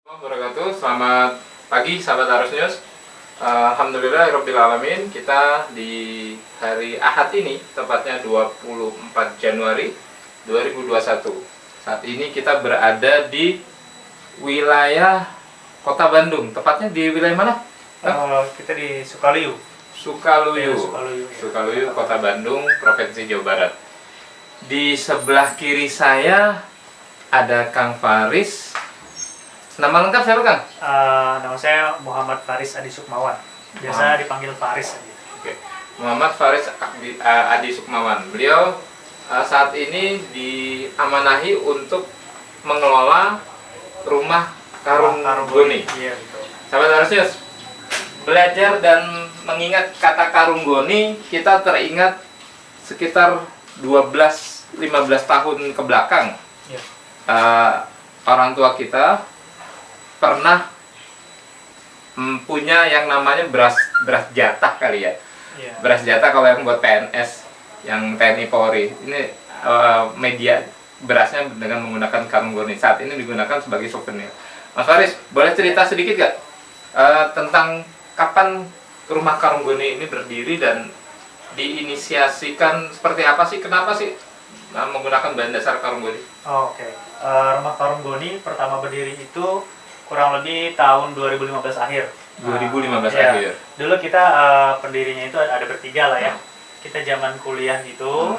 Wabarakatuh. Selamat pagi sahabat Arus News. Alhamdulillah Alamin, kita di hari Ahad ini, tepatnya 24 Januari 2021. Saat ini kita berada di wilayah Kota Bandung. Tepatnya di wilayah mana? Kita di Sukaluyu. Sukaluyu. Sukaluyu, ya. Sukaluyu, Kota Bandung, Provinsi Jawa Barat. Di sebelah kiri saya ada Kang Faris. Nama lengkap siapa, Kang? Nama saya Muhammad Faris Adi Sukmawan. Biasa dipanggil Faris aja. Oke. Muhammad Faris Adi Sukmawan. Beliau saat ini diamanahi untuk mengelola rumah karung goni. Iya, betul. Sahabat harusnya belajar dan mengingat kata karung goni, kita teringat sekitar 12-15 tahun ke belakang. Iya. Orang tua kita pernah punya yang namanya beras jatah kali ya. Iya. Beras jatah kalau yang buat PNS, yang TNI Polri. Ini media berasnya dengan menggunakan karung goni. Saat ini digunakan sebagai souvenir. Mas Faris, boleh cerita sedikit gak tentang kapan rumah karung goni ini berdiri dan diinisiasikan seperti apa sih? Kenapa sih menggunakan bahan dasar karung goni? Oke. Rumah karung goni pertama berdiri itu kurang lebih tahun 2015 akhir. 2015 Ya. akhir. Dulu kita pendirinya itu ada bertiga lah ya. Kita zaman kuliah gitu.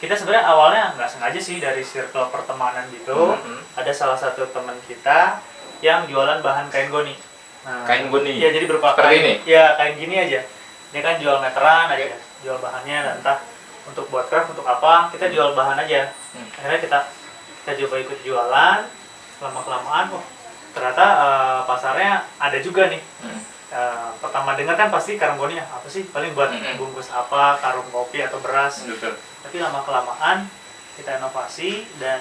Kita sebenarnya awalnya nggak sengaja sih dari circle pertemanan gitu. Ada salah satu teman kita yang jualan bahan kain goni. Nah, Kain goni? Iya, jadi berupa Seperti kain. ini? Ya, kain gini aja. Dia kan jual meteran aja, jual bahannya, dan entah untuk buat craft, untuk apa, kita jual bahan aja. Akhirnya kita coba ikut jualan, lama-kelamaan, ternyata pasarnya ada juga nih. Pertama dengar kan pasti karung goni apa sih, paling buat bungkus apa, karung kopi atau beras. Betul. Tapi lama-kelamaan kita inovasi dan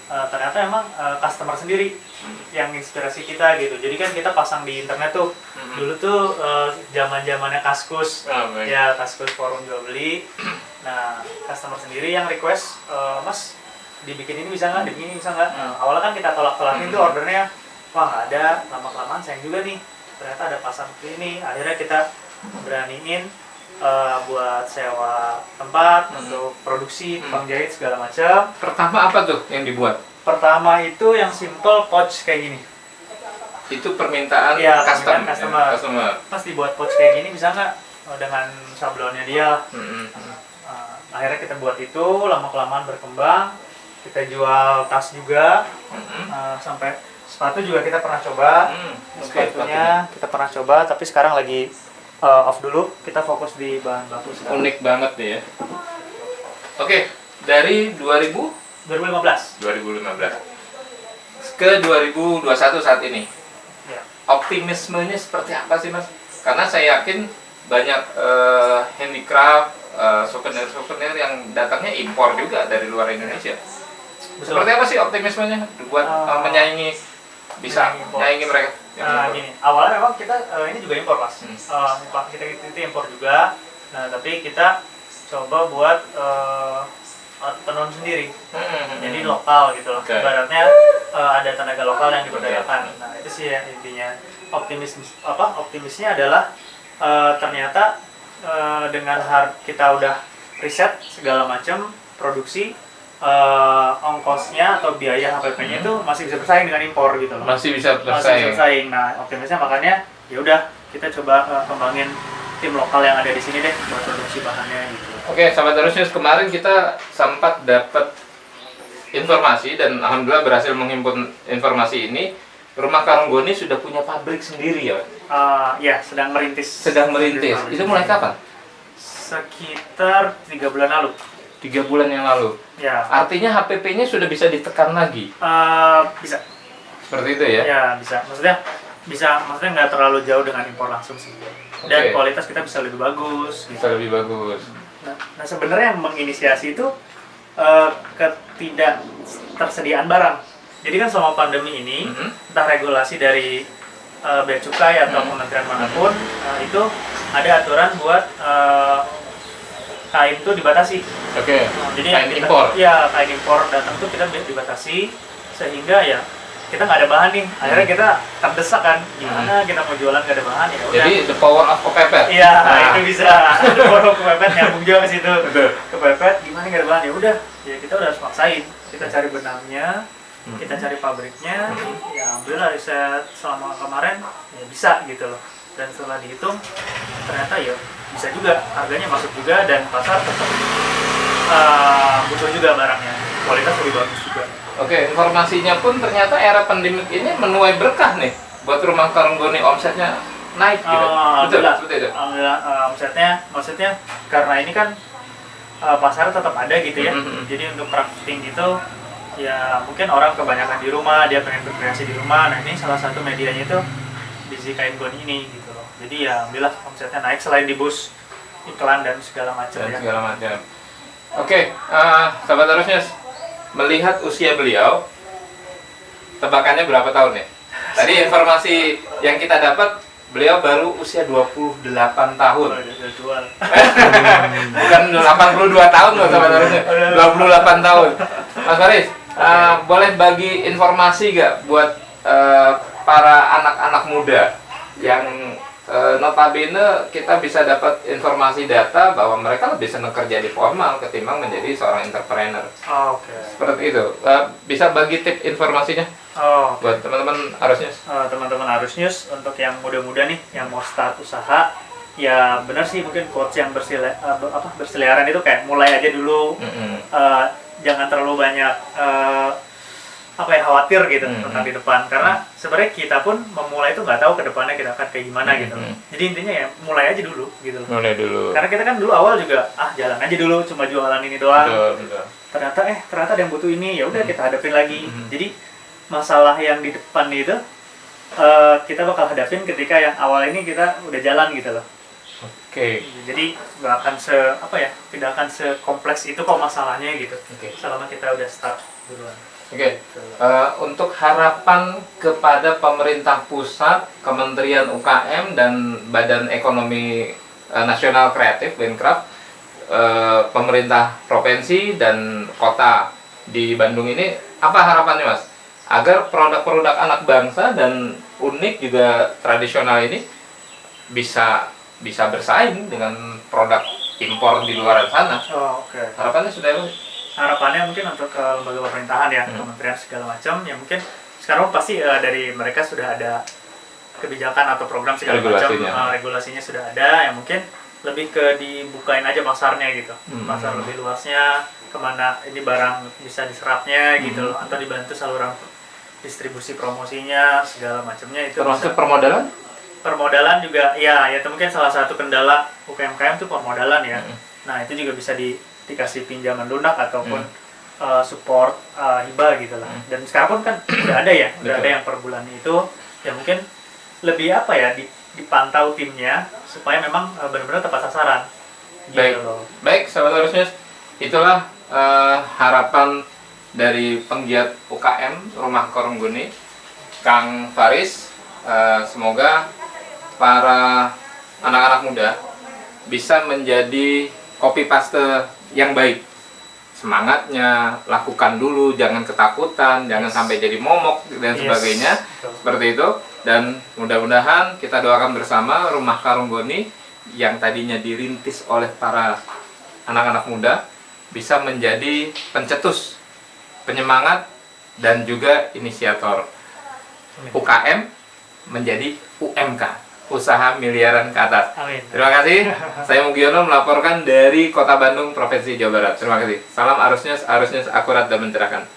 ternyata emang customer sendiri yang inspirasi kita gitu. Jadi kan kita pasang di internet tuh. Dulu tuh zaman-zamannya Kaskus. Ya, Kaskus forum jual beli. Nah, customer sendiri yang request, Mas, dibikin ini bisa nggak, dibikin ini bisa nggak. Awalnya kan kita tolak-tolakin tuh ordernya, wah nggak ada, lama-kelamaan sayang juga nih, ternyata ada pasar seperti ini. Akhirnya kita beraniin buat sewa tempat untuk produksi, tukang jahit segala macam. Pertama apa tuh yang dibuat? Pertama itu yang simple pouch kayak gini. Itu permintaan Iya, customer. customer. Pas dibuat pouch kayak gini bisa nggak, dengan sablonnya dia. Akhirnya kita buat itu, lama-kelamaan berkembang. Kita jual tas juga, sampai sepatu juga kita pernah coba. Sepatunya kita pernah coba, tapi sekarang lagi off dulu. Kita fokus di bahan baku sekarang. Unik banget nih ya. Oke, dari 2015. 2015 ke 2021 saat ini. Ya. Optimismenya seperti apa sih, Mas? Karena saya yakin banyak handicraft, souvenir-souvenir yang datangnya impor juga dari luar Indonesia. Betul. Seperti apa sih optimismenya buat menyaingi, bisa menyaingi mereka? Gini, awalnya memang kita ini juga impor, Mas. Kita itu impor juga. Nah, tapi kita coba buat tenun sendiri. Jadi lokal gitu loh. Ibaratnya ada tenaga lokal yang diberdayakan. Nah, itu sih ya intinya. Optimisnya adalah ternyata dengan kita udah riset segala macam produksi, ongkosnya atau biaya HPP-nya itu masih bisa bersaing dengan impor gitu loh. Masih bisa Masih bisa bersaing. bersaing. Nah, optimisnya makanya ya udah kita coba kembangin tim lokal yang ada di sini deh buat produksi bahannya gitu. Oke, sahabat harusnya kemarin kita sempat dapat informasi dan alhamdulillah berhasil menghimpun informasi ini. Rumah karung goni sudah punya pabrik sendiri ya? Ya, sedang merintis. Sedang merintis. Itu mulai kapan? Sekitar 3 bulan lalu. 3 bulan yang lalu. Ya. Artinya HPP-nya sudah bisa ditekan lagi. Bisa. Seperti itu ya? Ya, bisa. Maksudnya nggak terlalu jauh dengan impor langsung sih. Dan kualitas kita bisa lebih bagus. Bisa lebih bagus. Nah, sebenarnya yang menginisiasi itu ketidaktersediaan barang. Jadi kan selama pandemi ini, entah regulasi dari Bea Cukai atau kementerian manapun, itu ada aturan buat kain itu dibatasi. Oke. Jadi Kain impor. Ya, kain impor datang tuh kita dibatasi, sehingga ya kita nggak ada bahan nih, akhirnya kita terdesak kan, gimana kita mau jualan nggak ada bahan ya udah. Jadi the power of kepepet. Iya, itu bisa. Baru kepepet nyambung juga ke situ. Kepepet gimana nggak ada bahan ya udah, ya kita udah harus maksain. Kita cari benangnya, kita cari pabriknya, ya alhamdulillah riset selama kemarin ya bisa gitu loh. Dan setelah dihitung ternyata ya bisa juga, harganya masuk juga dan pasar tetap butuh juga barangnya, kualitas lebih bagus juga. Oke, informasinya pun ternyata era pandemik ini menuai berkah nih buat rumah karung goni, omsetnya naik gitu. Betul, Alhamdulillah, seperti itu. alhamdulillah, omsetnya maksudnya karena ini kan pasar tetap ada gitu ya. Jadi untuk crafting itu ya mungkin orang kebanyakan di rumah, dia pengen berkreasi di rumah. Nah ini salah satu medianya itu biji kain goni ini gitu loh. Jadi ya alhamdulillah omsetnya naik selain di bus iklan dan segala macam Dan ya. segala macam. Oke, sahabat harusnya melihat usia beliau, tebakannya berapa tahun nih? Tadi informasi yang kita dapat, beliau baru usia 28 tahun. Oh, udah tua. Bukan 82 tahun loh sahabat harusnya, 28 tahun. Mas Faris, boleh bagi informasi gak buat para anak-anak muda yang notabene kita bisa dapat informasi data bahwa mereka lebih senang kerja di formal ketimbang menjadi seorang entrepreneur. Oke. Seperti itu. Bisa bagi tip informasinya Oh, buat teman-teman harusnya. teman-teman Arus News untuk yang muda-muda nih yang mau start usaha, ya benar sih mungkin quotes yang berseliaran itu kayak mulai aja dulu, jangan terlalu banyak khawatir gitu tentang di depan, karena sebenarnya kita pun memulai itu nggak tahu ke depannya kita akan kayak gimana gitu. Jadi intinya ya mulai aja dulu gitu loh. Mulai dulu. Karena kita kan dulu awal juga jalan aja dulu cuma jualan ini doang. Betul. Ternyata ada yang butuh ini, ya udah kita hadapin lagi. Jadi masalah yang di depan itu kita bakal hadapin ketika yang awal ini kita udah jalan gitu loh. Oke. Jadi nggak akan tidak akan sekompleks itu kok masalahnya gitu. Selama kita udah start duluan. Oke. Untuk harapan kepada pemerintah pusat, Kementerian UKM dan Badan Ekonomi Nasional Kreatif (Bencraft), pemerintah provinsi dan kota di Bandung ini, apa harapannya Mas? Agar produk-produk anak bangsa dan unik juga tradisional ini bisa bersaing dengan produk impor di luar sana. Oke. Harapannya sudah apa? Harapannya mungkin untuk lembaga pemerintahan ya, kementerian segala macam, ya mungkin sekarang pasti dari mereka sudah ada kebijakan atau program segala macam, regulasinya sudah ada, yang mungkin lebih ke dibukain aja pasarnya gitu, pasar lebih luasnya, kemana ini barang bisa diserapnya gitu loh, atau dibantu saluran distribusi promosinya segala macamnya itu. Termasuk permodalan? Permodalan juga, ya itu mungkin salah satu kendala UKM itu permodalan ya. Nah itu juga bisa dikasih pinjaman lunak ataupun support hibah gitu lah. Dan sekarang pun kan udah ada ya, udah ada yang per bulan itu, ya mungkin lebih dipantau timnya supaya memang benar-benar tepat sasaran. Gitu. Baik, sahabat harusnya itulah harapan dari penggiat UKM Rumah Karung Goni, Kang Faris. Semoga para anak-anak muda bisa menjadi copy paste yang baik. Semangatnya, lakukan dulu, jangan ketakutan, jangan sampai jadi momok dan sebagainya. Seperti itu. Dan mudah-mudahan kita doakan bersama Rumah Karung Goni yang tadinya dirintis oleh para anak-anak muda bisa menjadi pencetus, penyemangat, dan juga inisiator UKM menjadi UMK, usaha miliaran ke atas. Amin. Terima kasih. Saya Mugiono melaporkan dari Kota Bandung, Provinsi Jawa Barat. Terima kasih. Salam Arus News akurat dan mencerahkan.